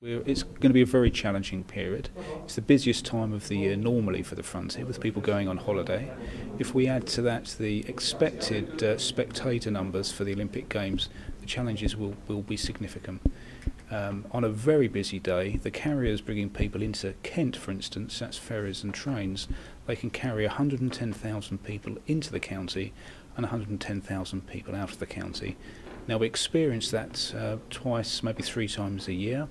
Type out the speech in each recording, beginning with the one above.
It's going to be a very challenging period. It's the busiest time of the year normally for the Frontier, with people going on holiday. If we add to that the expected spectator numbers for the Olympic Games, the challenges will be significant. On a very busy day, the carriers bringing people into Kent, for instance, that's ferries and trains, they can carry 110,000 people into the county and 110,000 people out of the county. Now, we experience that twice, maybe 3 times a year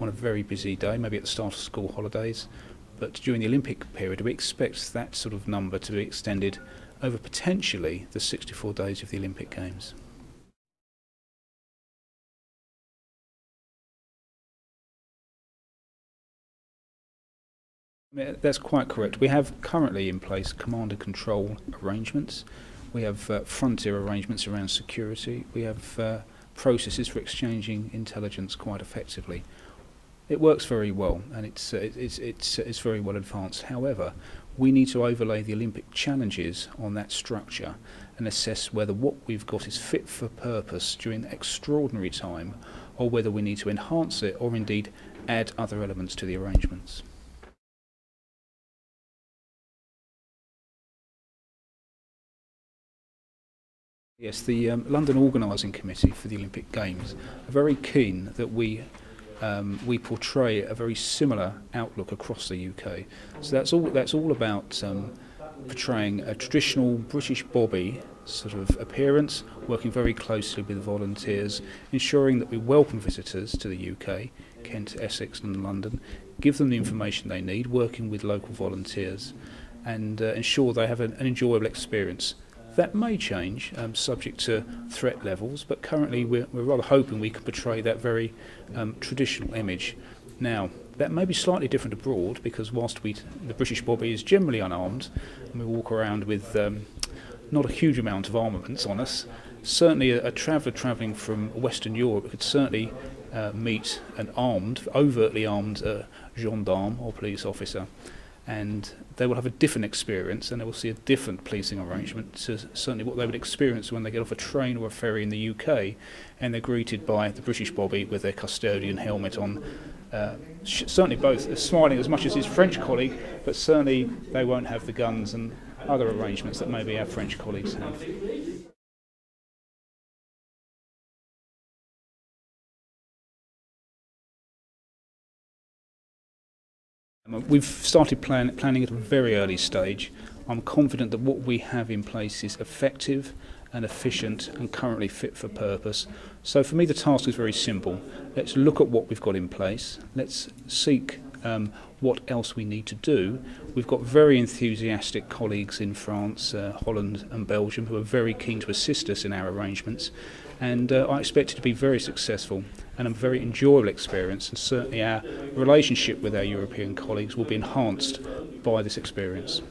on a very busy day, maybe at the start of school holidays. But during the Olympic period, we expect that sort of number to be extended over potentially the 64 days of the Olympic Games. That's quite correct. We have currently in place command and control arrangements. We have frontier arrangements around security. We have processes for exchanging intelligence quite effectively. It works very well, and it's very well advanced. However, we need to overlay the Olympic challenges on that structure and assess whether what we've got is fit for purpose during the extraordinary time, or whether we need to enhance it or indeed add other elements to the arrangements. Yes, the London Organising Committee for the Olympic Games are very keen that we portray a very similar outlook across the UK. So that's all about portraying a traditional British bobby sort of appearance, working very closely with volunteers, ensuring that we welcome visitors to the UK, Kent, Essex and London, give them the information they need, working with local volunteers, and ensure they have an enjoyable experience. That may change, subject to threat levels, but currently we're rather hoping we can portray that very traditional image. Now, that may be slightly different abroad, because whilst the British bobby is generally unarmed, and we walk around with not a huge amount of armaments on us, certainly a traveller travelling from Western Europe could certainly meet an overtly armed gendarme or police officer, and they will have a different experience, and they will see a different policing arrangement to certainly what they would experience when they get off a train or a ferry in the UK and they're greeted by the British bobby with their custodian helmet on. Certainly both smiling as much as his French colleague, but certainly they won't have the guns and other arrangements that maybe our French colleagues have. We've started planning at a very early stage. I'm confident that what we have in place is effective and efficient and currently fit for purpose. So for me the task is very simple. Let's look at what we've got in place. Let's seek what else we need to do. We've got very enthusiastic colleagues in France, Holland and Belgium who are very keen to assist us in our arrangements, and I expect it to be very successful and a very enjoyable experience, and certainly our relationship with our European colleagues will be enhanced by this experience.